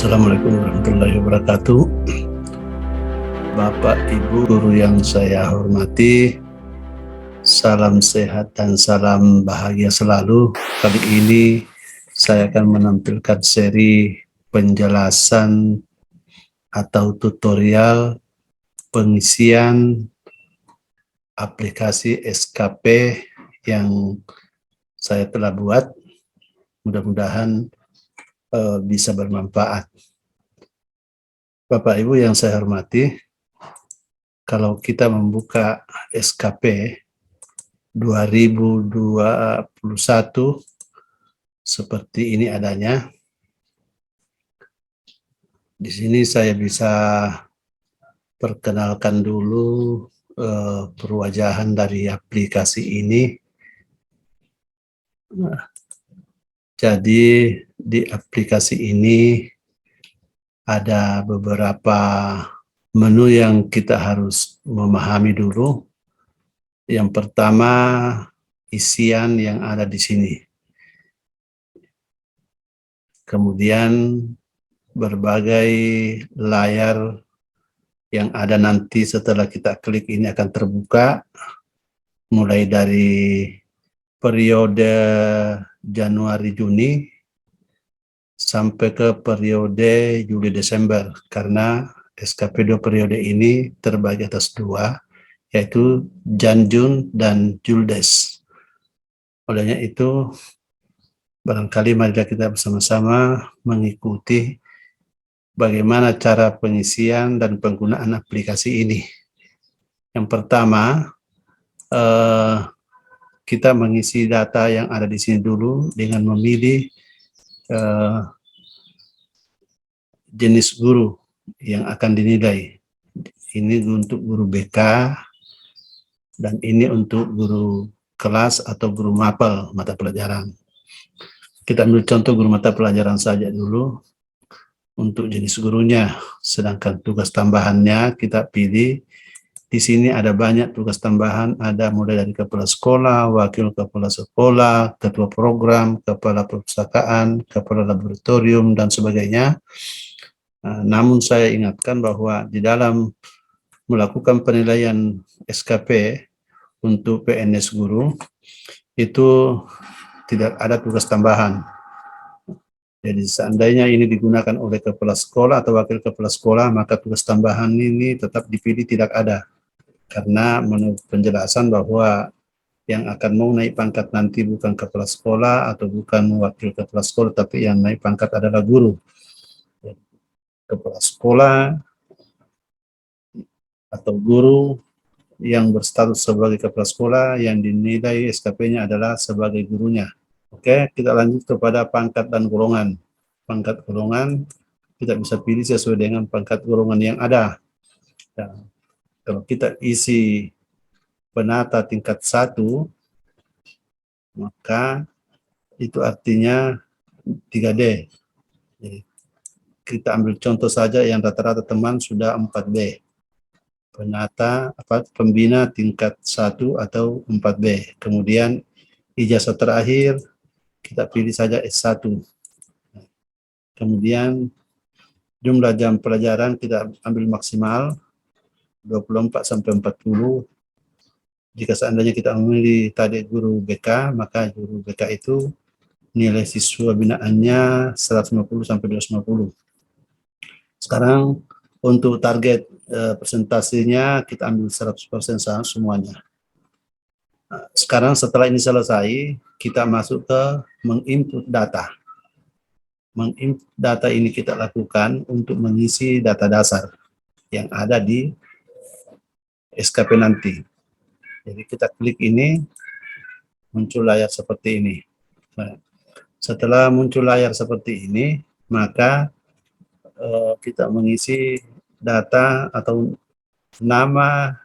Assalamualaikum warahmatullahi wabarakatuh. Bapak, Ibu, guru yang saya hormati, salam sehat dan salam bahagia selalu. Kali ini saya akan menampilkan seri penjelasan atau tutorial pengisian aplikasi SKP yang saya telah buat. Mudah-mudahan bisa bermanfaat. Bapak Ibu yang saya hormati, kalau kita membuka SKP 2021 seperti ini adanya, di sini saya bisa perkenalkan dulu perwajahan dari aplikasi ini. Jadi di aplikasi ini ada beberapa menu yang kita harus memahami dulu. Yang pertama, isian yang ada di sini. Kemudian berbagai layar yang ada nanti setelah kita klik ini akan terbuka, mulai dari periode Januari-Juni sampai ke periode Juli-Desember, karena SKP 2 periode ini terbagi atas dua, yaitu Jan-Jun dan Juldes. Olehnya itu, barangkali mari kita bersama-sama mengikuti bagaimana cara pengisian dan penggunaan aplikasi ini. Yang pertama, kita mengisi data yang ada di sini dulu dengan memilih jenis guru yang akan dinilai. Ini untuk guru BK, dan ini untuk guru kelas atau guru mapel mata pelajaran. Kita ambil contoh guru mata pelajaran saja dulu untuk jenis gurunya, sedangkan tugas tambahannya kita pilih. Di sini ada banyak tugas tambahan, ada mulai dari kepala sekolah, wakil kepala sekolah, ketua program, kepala perpustakaan, kepala laboratorium, dan sebagainya. Namun saya ingatkan bahwa di dalam melakukan penilaian SKP untuk PNS guru, itu tidak ada tugas tambahan. Jadi seandainya ini digunakan oleh kepala sekolah atau wakil kepala sekolah, maka tugas tambahan ini tetap dipilih tidak ada. Karena menurut penjelasan bahwa yang akan mau naik pangkat nanti bukan kepala sekolah atau bukan wakil kepala sekolah, tapi yang naik pangkat adalah guru. Kepala sekolah atau guru yang berstatus sebagai kepala sekolah yang dinilai SKP-nya adalah sebagai gurunya. Oke, kita lanjut kepada pangkat dan golongan. Pangkat golongan kita bisa pilih sesuai dengan pangkat golongan yang ada. Nah, kalau kita isi penata tingkat 1, maka itu artinya 3D. Jadi, kita ambil contoh saja yang rata-rata teman sudah 4B. Penata pembina tingkat 1 atau 4B. Kemudian ijazah terakhir kita pilih saja S1. Kemudian jumlah jam pelajaran kita ambil maksimal 24 sampai 40. Jika seandainya kita memilih tadi guru BK, maka guru BK itu nilai siswa binaannya 150 sampai 250. Sekarang untuk target presentasinya kita ambil 100% semuanya. Nah, sekarang setelah ini selesai, kita masuk ke menginput data. Menginput data ini kita lakukan untuk mengisi data dasar yang ada di SKP nanti. Jadi kita klik ini, muncul layar seperti ini. Nah, setelah muncul layar seperti ini, maka kita mengisi data atau nama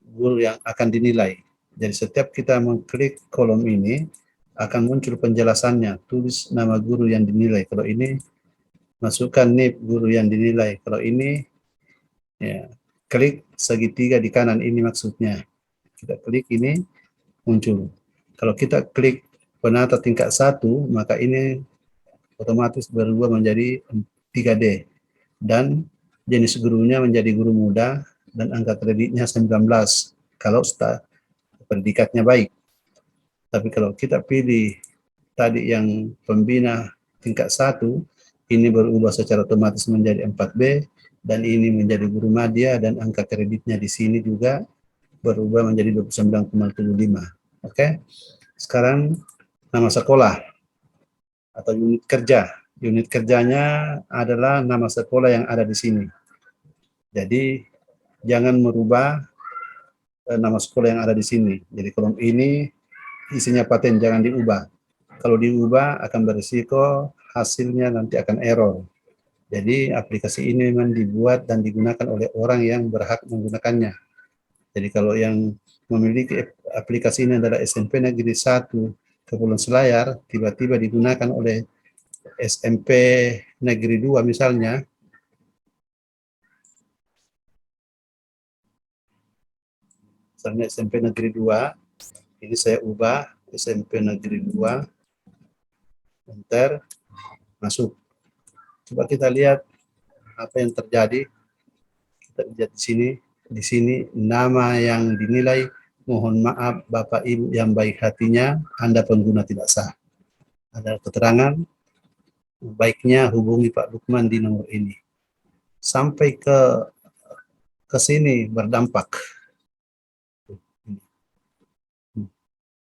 guru yang akan dinilai. Jadi setiap kita mengklik kolom ini, akan muncul penjelasannya, tulis nama guru yang dinilai. Kalau ini, masukkan NIP guru yang dinilai. Kalau ini, ya, klik segitiga di kanan, ini maksudnya. Kita klik ini, muncul. Kalau kita klik penata tingkat 1, maka ini otomatis berubah menjadi 3D, dan jenis gurunya menjadi guru muda dan angka kreditnya 19 kalau predikatnya baik. Tapi kalau kita pilih tadi yang pembina tingkat 1, ini berubah secara otomatis menjadi 4B, dan ini menjadi guru madya, dan angka kreditnya di sini juga berubah menjadi 29,75. Oke. Sekarang nama sekolah atau unit kerja. Unit kerjanya adalah nama sekolah yang ada di sini. Jadi jangan merubah nama sekolah yang ada di sini. Jadi kolom ini isinya paten, jangan diubah. Kalau diubah akan berisiko hasilnya nanti akan error. Jadi aplikasi ini memang dibuat dan digunakan oleh orang yang berhak menggunakannya. Jadi kalau yang memiliki aplikasi ini adalah SMP Negeri 1 Kepulauan Selayar, tiba-tiba digunakan oleh SMP Negeri 2 misalnya, SMP Negeri 2, ini saya ubah SMP Negeri 2, enter, masuk. Coba kita lihat apa yang terjadi. Kita lihat di sini. Di sini nama yang dinilai, mohon maaf Bapak Ibu yang baik hatinya, Anda pengguna tidak sah. Ada keterangan, baiknya hubungi Pak Lukman di nomor ini. Sampai ke sini berdampak.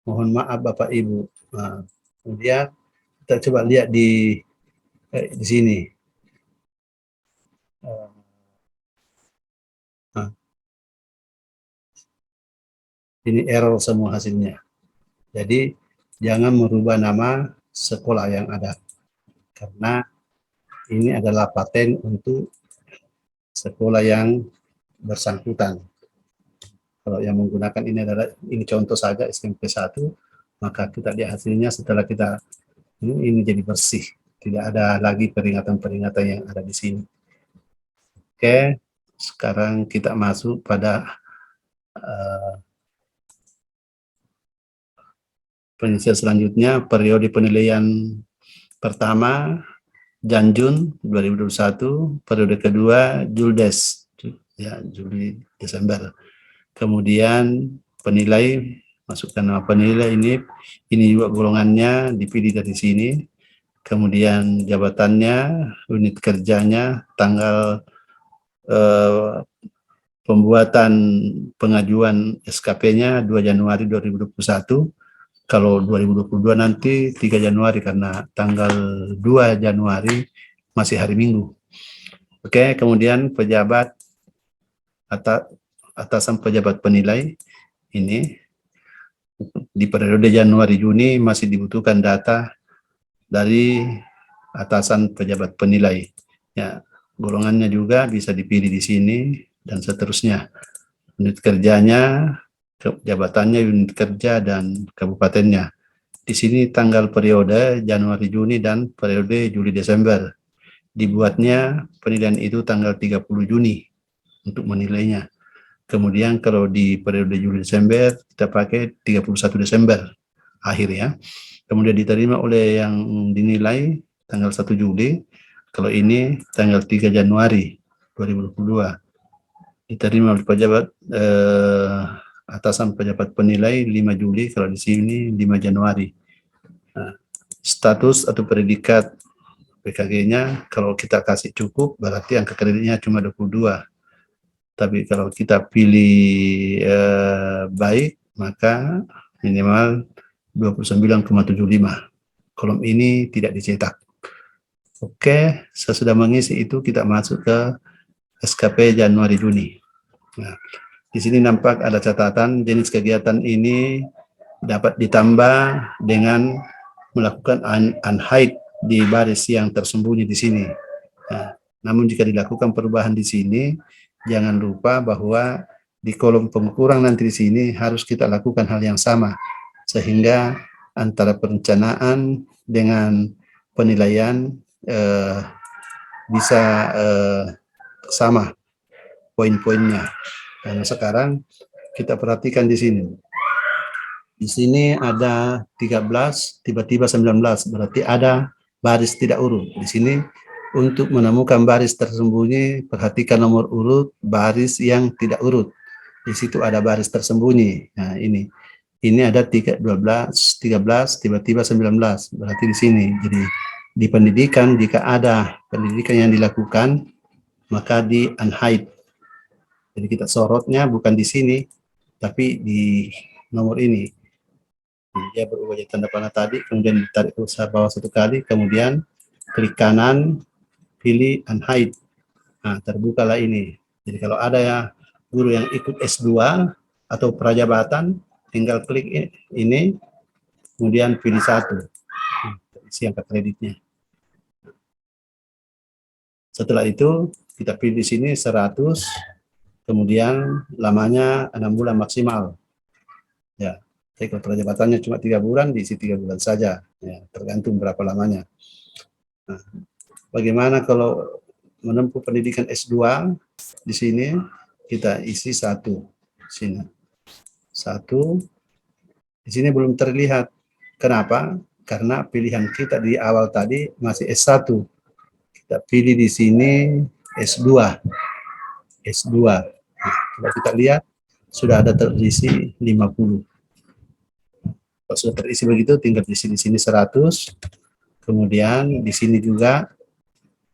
Mohon maaf Bapak Ibu. Nah, kemudian kita coba lihat di sini. Nah, ini error semua hasilnya. Jadi jangan merubah nama sekolah yang ada, karena ini adalah paten untuk sekolah yang bersangkutan. Kalau yang menggunakan ini contoh saja SMP 1, maka kita lihat hasilnya setelah kita ini jadi bersih, tidak ada lagi peringatan-peringatan yang ada di sini. Oke, sekarang kita masuk pada penelitian selanjutnya. Periode penilaian pertama Janjun 2021, periode kedua Juldes, ya Juli Desember. Kemudian penilai, masukkan nama penilai ini juga golongannya dipilih dari sini. Kemudian jabatannya, unit kerjanya, tanggal pembuatan pengajuan SKP-nya 2 Januari 2021. Kalau 2022 nanti 3 Januari karena tanggal 2 Januari masih hari Minggu. Oke, kemudian pejabat atasan pejabat penilai ini di periode Januari-Juni masih dibutuhkan data dari atasan pejabat penilai. Ya, golongannya juga bisa dipilih di sini dan seterusnya. Unit kerjanya, jabatannya, unit kerja, dan kabupatennya. Di sini tanggal periode Januari-Juni dan periode Juli-Desember. Dibuatnya penilaian itu tanggal 30 Juni untuk menilainya. Kemudian kalau di periode Juli-Desember, kita pakai 31 Desember akhir ya. Kemudian diterima oleh yang dinilai tanggal 1 Juli. Kalau ini tanggal 3 Januari 2022. Diterima oleh pejabat atasan pejabat penilai 5 Juli, kalau di sini 5 Januari. Nah, status atau predikat PKG-nya kalau kita kasih cukup berarti angka kreditnya cuma 22. Tapi kalau kita pilih baik, maka minimal 29,75. Kolom ini tidak dicetak. Oke, sesudah mengisi itu kita masuk ke SKP Januari-Juni. Nah, di sini nampak ada catatan jenis kegiatan ini dapat ditambah dengan melakukan unhide di baris yang tersembunyi di sini. Nah, namun jika dilakukan perubahan di sini, jangan lupa bahwa di kolom pengukuran nanti di sini harus kita lakukan hal yang sama, sehingga antara perencanaan dengan penilaian bisa sama poin-poinnya. Karena sekarang kita perhatikan di sini. Di sini ada 13, tiba-tiba 19, berarti ada baris tidak urut. Di sini Untuk menemukan baris tersembunyi, perhatikan nomor urut baris yang tidak urut. Di situ ada baris tersembunyi. Nah, ini ada 3, 12, 13, tiba-tiba 19. Berarti di sini. Jadi di pendidikan jika ada pendidikan yang dilakukan, maka di unhide. Jadi kita sorotnya bukan di sini, tapi di nomor ini. Dia berubah jadi tanda panah tadi, kemudian ditarik ke bawah satu kali, kemudian klik kanan, pilih unhide. Nah, terbukalah ini. Jadi kalau ada ya guru yang ikut S2 atau prajabatan, tinggal klik ini, kemudian pilih satu, isi angka kreditnya. Setelah itu kita pilih di sini 100, kemudian lamanya 6 bulan maksimal. Ya, jadi kalau prajabatannya cuma 3 bulan, diisi 3 bulan saja. Ya, tergantung berapa lamanya. Nah, bagaimana kalau menempuh pendidikan S2? Di sini kita isi 1. Sini 1. Di sini belum terlihat. Kenapa? Karena pilihan kita di awal tadi masih S1. Kita pilih di sini S2. S2. Nah, coba kita lihat sudah ada terisi 50. Kalau sudah terisi begitu, tinggal di sini 100. Kemudian di sini juga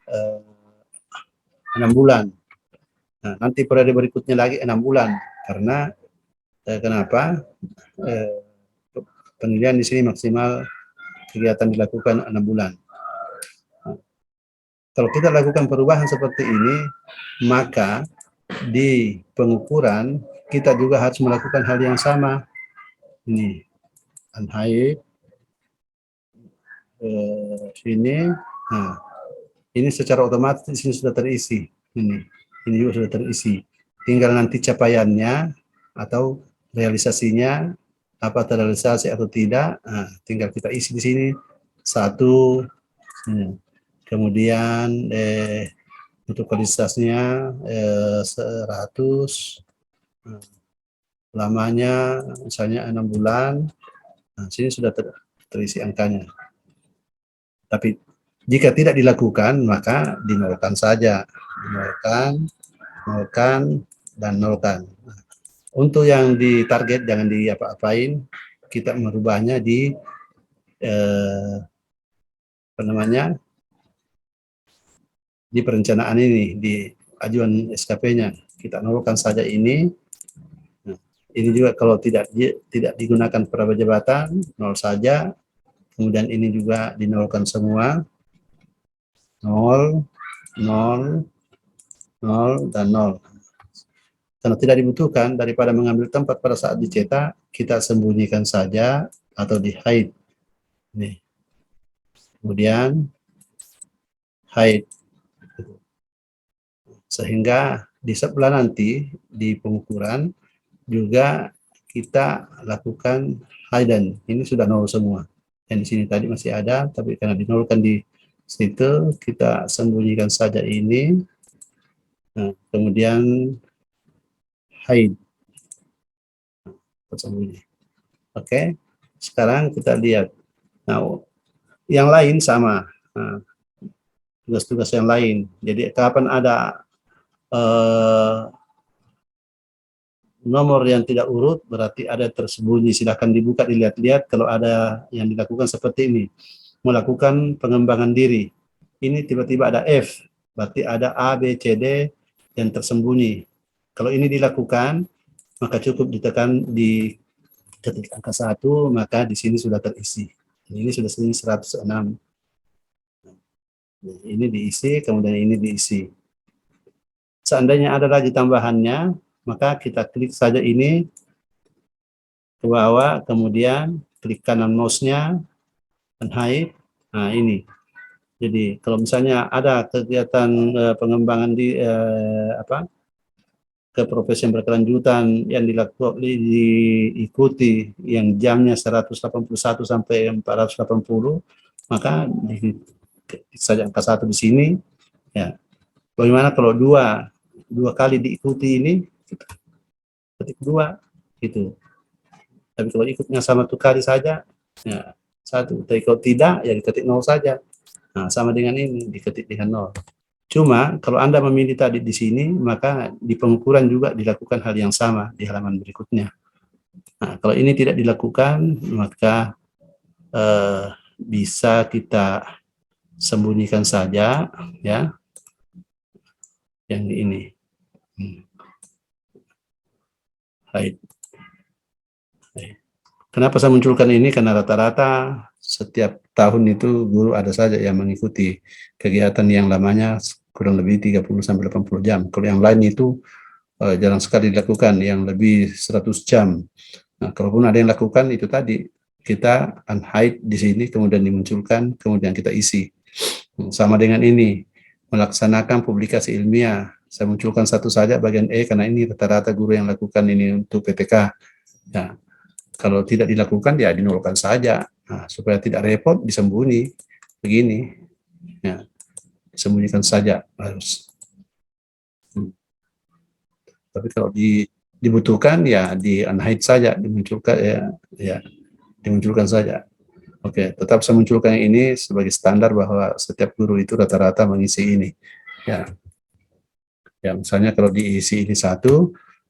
6 bulan. Nah, nanti periode berikutnya lagi 6 bulan. Karena kenapa? Penilaian di sini maksimal kegiatan dilakukan 6 bulan. Nah, kalau kita lakukan perubahan seperti ini, maka di pengukuran kita juga harus melakukan hal yang sama. Ini unhide, sini. Nah, ini secara otomatis di sini sudah terisi. Ini juga sudah terisi. Tinggal nanti capaiannya atau realisasinya, apa terrealisasi atau tidak. Nah, tinggal kita isi di sini 1. Kemudian untuk kualitasnya 100. Lamanya misalnya 6 bulan. Nah, sini sudah terisi angkanya. Tapi jika tidak dilakukan, maka dinolkan saja. Nolkan, dan nolkan. Nah, untuk yang ditarget jangan diapa-apain, kita merubahnya di apa namanya, di perencanaan ini, di ajuan SKP-nya kita nolkan saja ini. Nah, ini juga kalau tidak digunakan prajabatan, nol saja. Kemudian ini juga dinolkan semua, 0, 0, 0, dan 0. Karena tidak dibutuhkan, daripada mengambil tempat pada saat dicetak, kita sembunyikan saja atau di hide. Nih. Kemudian hide. Sehingga di sebelah nanti di pengukuran juga kita lakukan hidden. Ini sudah nol semua. Yang di sini tadi masih ada, tapi karena dinolkan di situ, kita sembunyikan saja ini. Nah, kemudian hide. Tersembunyi. Oke, sekarang kita lihat. Nah, yang lain sama. Nah, tugas-tugas yang lain. Jadi kapan ada nomor yang tidak urut, berarti ada tersembunyi. Silahkan dibuka, dilihat-lihat kalau ada yang dilakukan seperti ini. Melakukan pengembangan diri. Ini tiba-tiba ada F, berarti ada A, B, C, D yang tersembunyi. Kalau ini dilakukan, maka cukup ditekan di ketik angka 1, maka di sini sudah terisi. Ini sudah 106. Ini diisi, kemudian ini diisi. Seandainya ada lagi tambahannya, maka kita klik saja ini ke bawah, kemudian klik kanan mouse-nya, hide. Nah, ini. Jadi kalau misalnya ada kegiatan pengembangan di keprofesian berkelanjutan yang diikuti yang jamnya 181 sampai 480, maka saja angka 1 di sini. Ya. Bagaimana kalau dua kali diikuti ini, ketik 2 gitu. Tapi kalau ikutnya sama 1 kali saja, ya 1. Tapi kalau tidak, ya diketik 0 saja. Nah, sama dengan ini, diketik dengan 0. Cuma kalau Anda memilih tadi di sini, maka di pengukuran juga dilakukan hal yang sama di halaman berikutnya. Nah, kalau ini tidak dilakukan, maka bisa kita sembunyikan saja, ya, yang di ini. Baik. Kenapa saya munculkan ini? Karena rata-rata setiap tahun itu guru ada saja yang mengikuti kegiatan yang lamanya kurang lebih 30-80 jam. Kalau yang lain itu jarang sekali dilakukan, yang lebih 100 jam. Nah, kalaupun ada yang lakukan itu tadi, kita unhide di sini, kemudian dimunculkan, kemudian kita isi. Sama dengan ini, melaksanakan publikasi ilmiah. Saya munculkan satu saja bagian E, karena ini rata-rata guru yang lakukan ini untuk PPK. Ya, kalau tidak dilakukan, ya dinolkan saja. Nah, supaya tidak repot, disembunyi. Begini. Ya, disembunyikan saja harus. Tapi kalau dibutuhkan, ya di unhide saja, dimunculkan, ya dimunculkan saja. Oke, tetap saya munculkan ini sebagai standar bahwa setiap guru itu rata-rata mengisi ini. Ya, ya misalnya kalau diisi ini 1,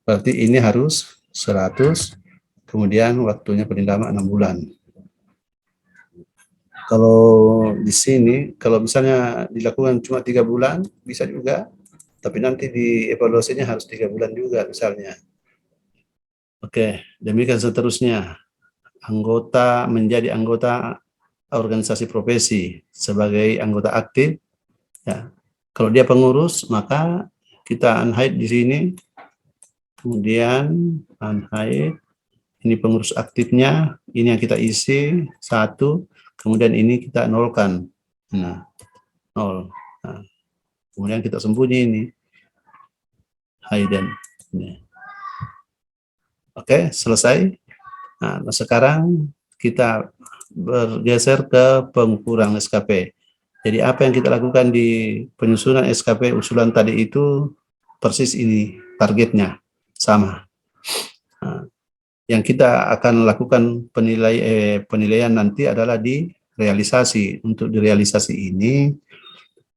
berarti ini harus 100, kemudian waktunya paling lama 6 bulan. Kalau di sini, kalau misalnya dilakukan cuma 3 bulan, bisa juga, tapi nanti di evaluasinya harus 3 bulan juga misalnya. Oke, demikian seterusnya. Menjadi anggota organisasi profesi sebagai anggota aktif, ya. Kalau dia pengurus, maka kita unhide di sini, kemudian unhide, ini pengurus aktifnya, ini yang kita isi 1, kemudian ini kita nolkan, nah 0. Nah, kemudian kita sembunyi ini, hidden. Oke, selesai. Nah, sekarang kita bergeser ke pengukuran SKP. Jadi apa yang kita lakukan di penyusunan SKP usulan tadi itu persis ini targetnya sama. Nah, yang kita akan lakukan penilaian nanti adalah di realisasi. Untuk di realisasi ini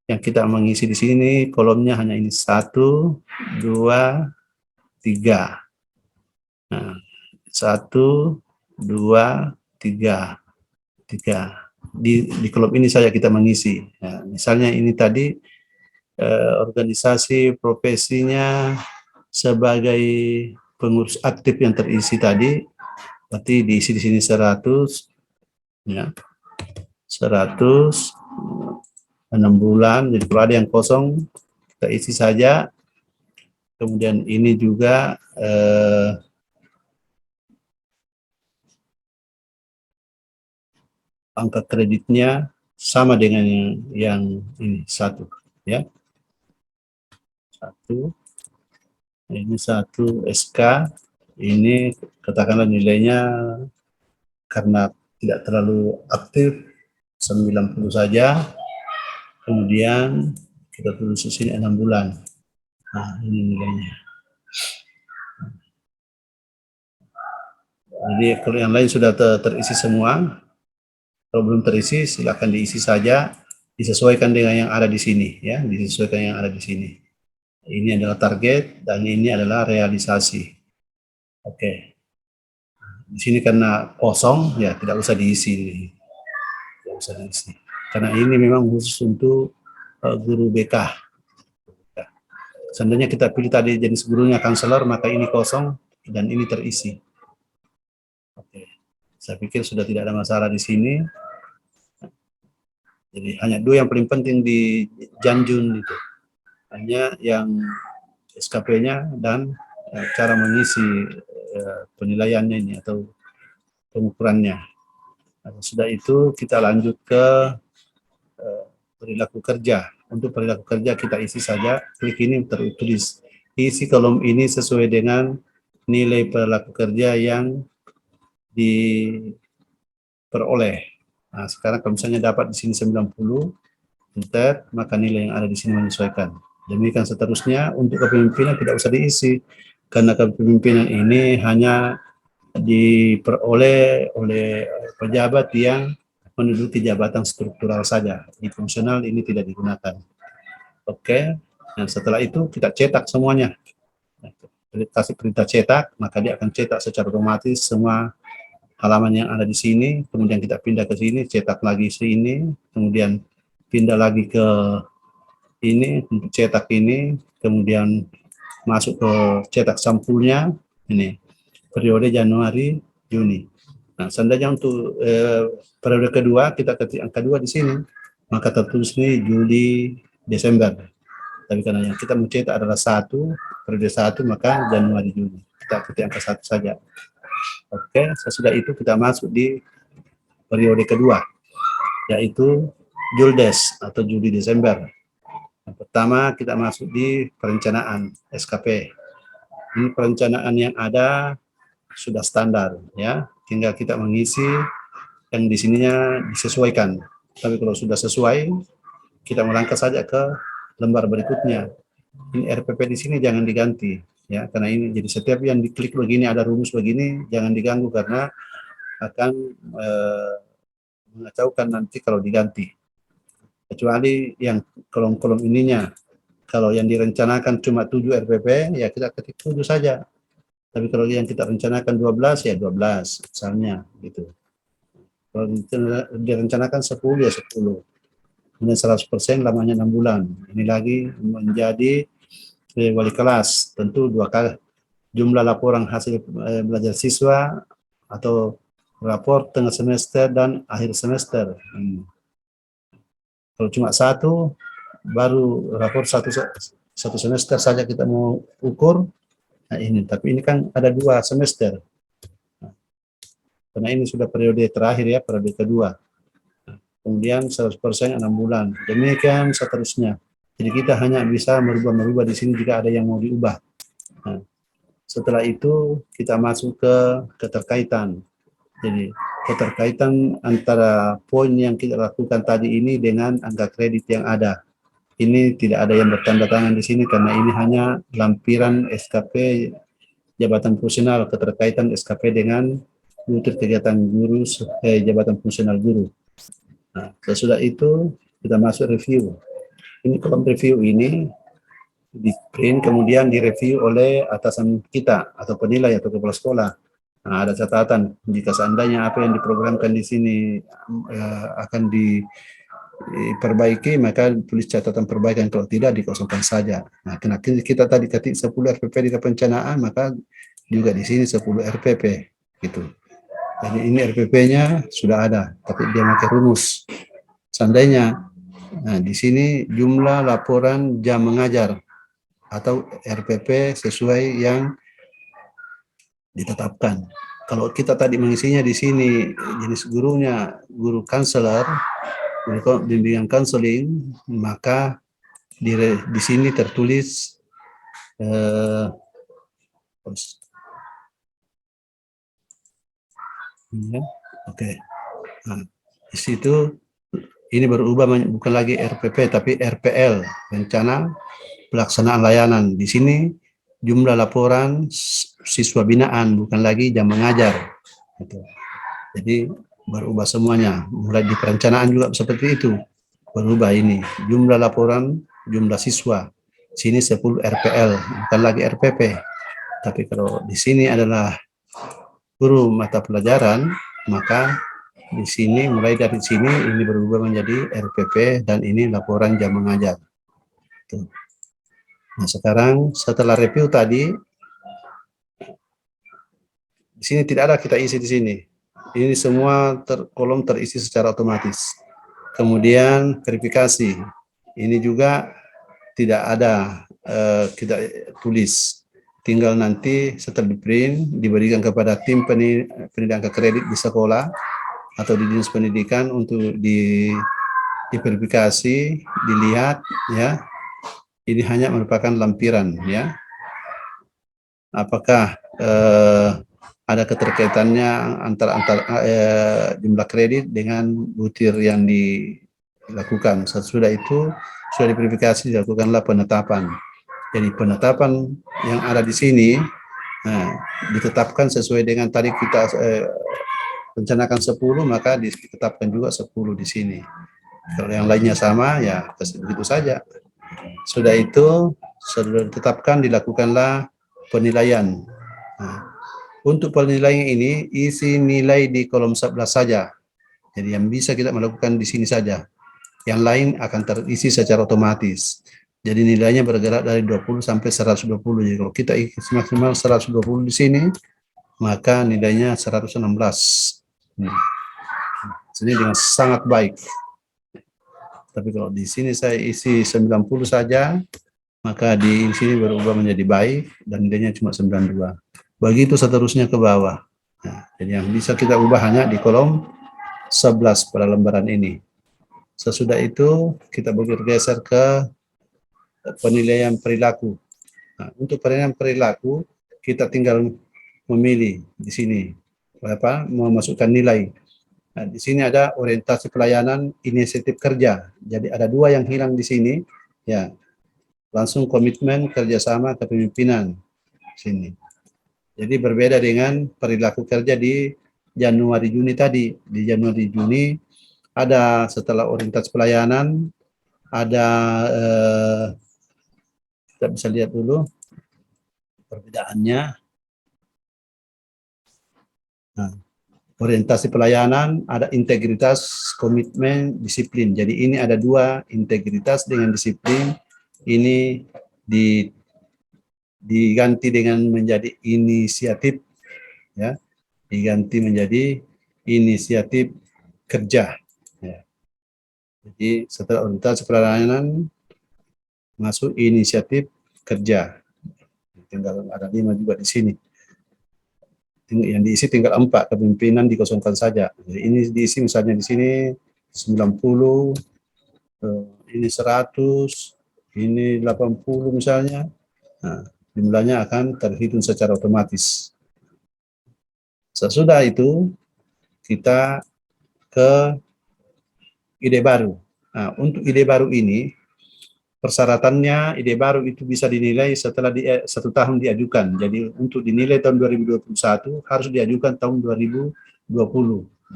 yang kita mengisi di sini kolomnya hanya ini 1, 2, 3. Nah, 1, 2, 3. Di kolom ini saja kita mengisi. Ya, misalnya ini tadi organisasi profesinya sebagai pengurus aktif yang terisi tadi, berarti diisi di sini 100, ya, 100, 6 bulan. Jadi kalau ada yang kosong kita isi saja. Kemudian ini juga angka kreditnya sama dengan yang ini 1, ya. 1, ini 1 SK, ini katakanlah nilainya karena tidak terlalu aktif 90 saja, kemudian kita tulis di sini 6 bulan. Nah, ini nilainya. Jadi kalau yang lain sudah terisi semua, kalau belum terisi silakan diisi saja, disesuaikan dengan yang ada di sini, ya, disesuaikan yang ada di sini. Ini adalah target dan ini adalah realisasi. Oke. Di sini karena kosong, ya tidak usah diisi. Tidak usah diisi. Karena ini memang khusus untuk guru BK. Seandainya kita pilih tadi jenis gurunya konselor, maka ini kosong dan ini terisi. Oke. Saya pikir sudah tidak ada masalah di sini. Jadi hanya 2 yang paling penting di Janjun itu. Hanya yang SKP-nya dan cara mengisi penilaiannya ini atau pengukurannya. Nah, sudah itu kita lanjut ke perilaku kerja. Untuk perilaku kerja kita isi saja, klik ini tertulis. Isi kolom ini sesuai dengan nilai perilaku kerja yang diperoleh. Nah, sekarang kalau misalnya dapat di sini 90, enter, maka nilai yang ada di sini menyesuaikan. Demikian seterusnya. Untuk kepemimpinan tidak usah diisi, karena kepemimpinan ini hanya diperoleh oleh pejabat yang menduduki jabatan struktural saja. Di fungsional ini tidak digunakan. Oke. Nah, setelah itu kita cetak semuanya. Kasih perintah cetak, maka dia akan cetak secara otomatis semua halaman yang ada di sini, kemudian kita pindah ke sini, cetak lagi sini, kemudian pindah lagi ke ini untuk cetak ini, kemudian masuk ke cetak sampulnya, ini periode Januari Juni. Nah, seandainya untuk periode kedua, kita ketik angka 2 di sini, maka tertulis ini Juli Desember. Tapi karena yang kita mencetak adalah periode 1, maka Januari Juni. Kita ketik angka 1 saja. Oke, sesudah itu kita masuk di periode kedua, yaitu Juldes atau Juli Desember. Yang pertama kita masuk di perencanaan SKP. Ini perencanaan yang ada sudah standar, ya. Tinggal kita mengisi yang di sininya disesuaikan. Tapi kalau sudah sesuai, kita melangkah saja ke lembar berikutnya. Ini RPP di sini jangan diganti, ya, karena ini jadi setiap yang diklik begini ada rumus begini, jangan diganggu karena akan mengacaukan nanti kalau diganti. Kecuali yang kolom-kolom ininya, kalau yang direncanakan cuma 7 RPP, ya kita ketik 7 saja. Tapi kalau yang kita rencanakan 12, ya 12, misalnya, gitu. Kalau direncanakan 10, ya 10. Kemudian 100% lamanya 6 bulan. Ini lagi menjadi wali kelas, tentu 2 kali jumlah laporan hasil belajar siswa atau rapor tengah semester dan akhir semester. Kalau cuma 1, baru rapor satu semester saja kita mau ukur. Nah ini, tapi ini kan ada 2 semester. Karena ini sudah periode terakhir, ya, periode kedua. Kemudian 100% 6 bulan. Demikian seterusnya. Jadi kita hanya bisa merubah-merubah di sini jika ada yang mau diubah. Nah, setelah itu kita masuk ke keterkaitan. Jadi keterkaitan antara poin yang kita lakukan tadi ini dengan angka kredit yang ada. Ini tidak ada yang bertanda tangan di sini karena ini hanya lampiran SKP jabatan fungsional, keterkaitan SKP dengan butir kegiatan guru jabatan fungsional guru. Nah, sesudah itu kita masuk review. Ini kolom review ini di print kemudian direview oleh atasan kita atau penilai atau kepala sekolah. Nah, ada catatan jika seandainya apa yang diprogramkan di sini akan diperbaiki, maka tulis catatan perbaikan, kalau tidak dikosongkan saja. Nah, karena kita tadi ketik 10 RPP di perencanaan, maka juga di sini 10 RPP gitu. Jadi ini RPP-nya sudah ada, tapi dia pakai rumus. Seandainya, nah di sini jumlah laporan jam mengajar atau RPP sesuai yang ditetapkan. Kalau kita tadi mengisinya di sini jenis gurunya guru konselor, guru bimbingan konseling, maka di sini tertulis oke. Nah, di situ ini berubah bukan lagi RPP tapi RPL, rencana pelaksanaan layanan. Di sini jumlah laporan siswa binaan, bukan lagi jam mengajar. Jadi berubah semuanya. Mulai di perencanaan juga seperti itu. Berubah ini. Jumlah laporan, jumlah siswa. Sini 10 RPL, bukan lagi RPP. Tapi kalau di sini adalah guru mata pelajaran, maka di sini mulai dari sini ini berubah menjadi RPP dan ini laporan jam mengajar. Tuh. Nah, sekarang setelah review tadi, di sini tidak ada kita isi di sini. Ini semua kolom terisi secara otomatis. Kemudian verifikasi. Ini juga tidak ada kita tulis. Tinggal nanti setelah di print diberikan kepada tim pendidikan kredit di sekolah atau di dinas pendidikan untuk diverifikasi, dilihat, ya. Ini hanya merupakan lampiran, ya. Apakah ada keterkaitannya antara jumlah kredit dengan butir yang dilakukan. Sesudah itu sudah diverifikasi, dilakukanlah penetapan. Jadi penetapan yang ada di sini ditetapkan sesuai dengan tadi kita rencanakan 10, maka ditetapkan juga 10 di sini. Kalau yang lainnya sama, ya begitu saja. Sudah itu, sudah ditetapkan, dilakukanlah penilaian. Nah, untuk penilaian ini, isi nilai di kolom 11 saja. Jadi yang bisa kita melakukan di sini saja. Yang lain akan terisi secara otomatis. Jadi nilainya bergerak dari 20 sampai 120. Jadi kalau kita isi maksimal 120 di sini, maka nilainya 116. Ini dengan sangat baik. Tapi kalau di sini saya isi 90 saja, maka di sini berubah menjadi baik dan nilainya cuma 92. Begitu seterusnya ke bawah. Nah, jadi yang bisa kita ubah hanya di kolom 11 pada lembaran ini. Sesudah itu kita bergeser ke penilaian perilaku. Nah, untuk penilaian perilaku kita tinggal memilih di sini memasukkan nilai. Nah, di sini ada orientasi pelayanan inisiatif kerja. Jadi ada 2 yang hilang di sini. Ya, langsung komitmen kerjasama kepemimpinan sini. Jadi berbeda dengan perilaku kerja di Januari Juni tadi. Di Januari Juni ada setelah orientasi pelayanan ada kita bisa lihat dulu perbedaannya. Nah, orientasi pelayanan, ada integritas, komitmen, disiplin. Jadi ini ada 2, integritas dengan disiplin. Ini diganti dengan menjadi inisiatif, ya, diganti menjadi inisiatif kerja. Ya. Jadi setelah orientasi pelayanan masuk inisiatif kerja. Tinggal ada 5 juga di sini. Yang diisi tinggal 4, kepemimpinan dikosongkan saja. Jadi ini diisi misalnya di sini 90, ini 100, ini 80 misalnya. Nah, jumlahnya akan terhitung secara otomatis. Sesudah itu kita ke ide baru. Nah, untuk ide baru ini persyaratannya ide baru itu bisa dinilai setelah 1 tahun diajukan. Jadi untuk dinilai tahun 2021 harus diajukan tahun 2020.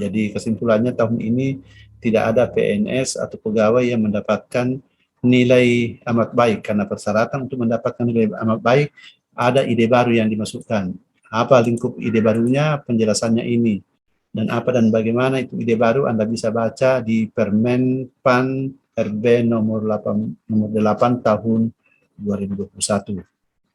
Jadi kesimpulannya tahun ini tidak ada PNS atau pegawai yang mendapatkan nilai amat baik, karena persyaratan untuk mendapatkan nilai amat baik ada ide baru yang dimasukkan. Apa lingkup ide barunya? Penjelasannya ini. Dan apa dan bagaimana itu ide baru Anda bisa baca di Permen PAN RB nomor 8 tahun 2021.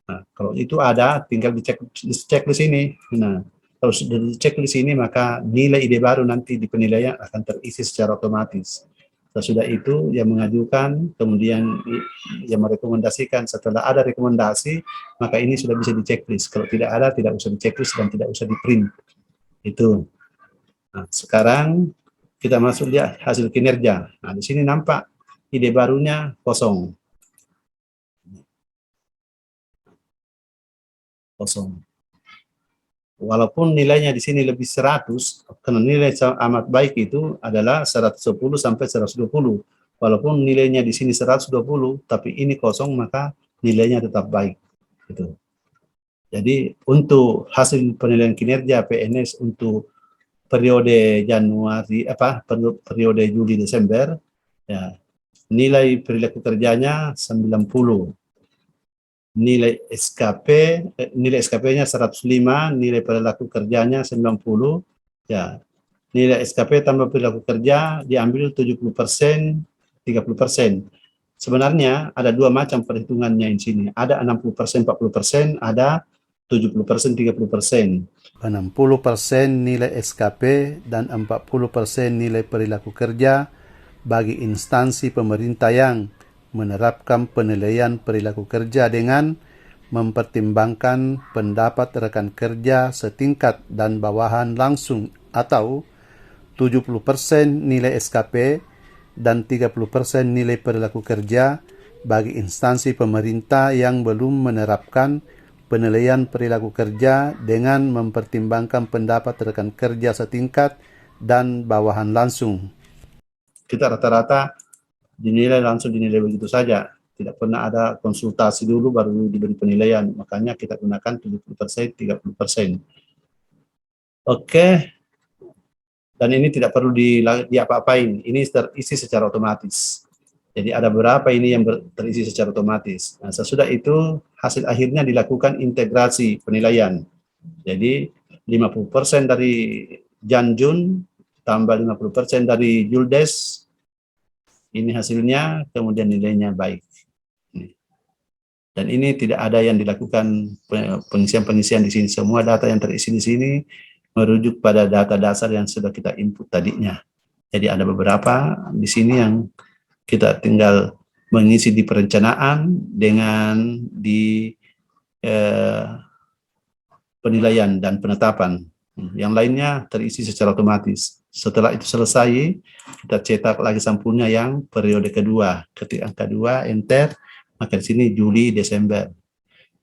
Nah, kalau itu ada, tinggal dicek di sini. Nah, kalau sudah dicek di sini, maka nilai ide baru nanti di penilaian akan terisi secara otomatis. Sesudah itu, yang mengajukan, kemudian yang merekomendasikan. Setelah ada rekomendasi, maka ini sudah bisa diceklis. Kalau tidak ada, tidak usah diceklis dan tidak usah di-print. Itu. Nah, sekarang kita masuk lihat hasil kinerja. Nah, di sini nampak ide barunya kosong. Walaupun nilainya di sini lebih 100, karena nilai amat baik itu adalah 110 sampai 120. Walaupun nilainya di sini 120, tapi ini kosong, maka nilainya tetap baik. Gitu. Jadi untuk hasil penilaian kinerja PNS untuk periode periode Juli Desember, ya, nilai perilaku kerjanya 90. Nilai SKP-nya 105, nilai perilaku kerjanya 90, ya. Nilai SKP tambah perilaku kerja diambil 70%, 30%. Sebenarnya ada 2 macam perhitungannya di sini. Ada 60%, 40%, ada 70%, 30%. 60% nilai SKP dan 40% nilai perilaku kerja bagi instansi pemerintah yang menerapkan penilaian perilaku kerja dengan mempertimbangkan pendapat rekan kerja setingkat dan bawahan langsung, atau 70% nilai SKP dan 30% nilai perilaku kerja bagi instansi pemerintah yang belum menerapkan penilaian perilaku kerja dengan mempertimbangkan pendapat rekan kerja setingkat dan bawahan langsung. Kita rata-rata dinilai langsung dinilai begitu saja. Tidak pernah ada konsultasi dulu baru diberi penilaian. Makanya kita gunakan 70%, 30%. Oke. Dan ini tidak perlu diapa-apain, ini terisi secara otomatis. Jadi ada beberapa ini yang terisi secara otomatis. Nah, sesudah itu hasil akhirnya dilakukan integrasi penilaian. Jadi 50% dari Janjun tambah 50% dari Juldes, ini hasilnya, kemudian nilainya baik. Dan ini tidak ada yang dilakukan pengisian-pengisian di sini. Semua data yang terisi di sini merujuk pada data dasar yang sudah kita input tadinya. Jadi ada beberapa di sini yang kita tinggal mengisi di perencanaan dengan di penilaian dan penetapan. Yang lainnya terisi secara otomatis. Setelah itu selesai, kita cetak lagi sampulnya yang periode kedua. Ketik angka 2, enter, maka di sini Juli, Desember.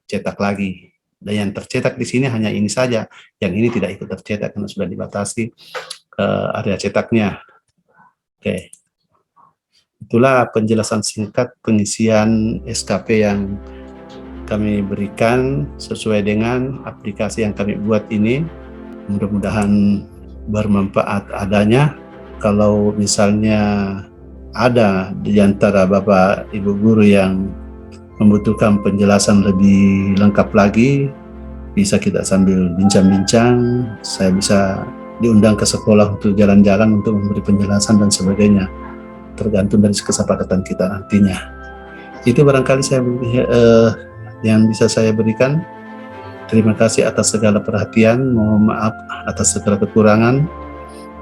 Cetak lagi. Dan yang tercetak di sini hanya ini saja. Yang ini tidak ikut tercetak karena sudah dibatasi area cetaknya. Oke. Itulah penjelasan singkat pengisian SKP yang kami berikan sesuai dengan aplikasi yang kami buat ini. Mudah-mudahan bermanfaat adanya. Kalau misalnya ada di antara Bapak Ibu guru yang membutuhkan penjelasan lebih lengkap lagi, bisa kita sambil bincang-bincang. Saya bisa diundang ke sekolah untuk jalan-jalan untuk memberi penjelasan dan sebagainya, tergantung dari kesepakatan kita nantinya. Itu barangkali yang bisa saya berikan. Terima kasih atas segala perhatian, mohon maaf atas segala kekurangan.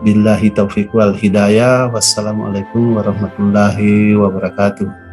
Billahi taufiq wal hidayah. Wassalamualaikum warahmatullahi wabarakatuh.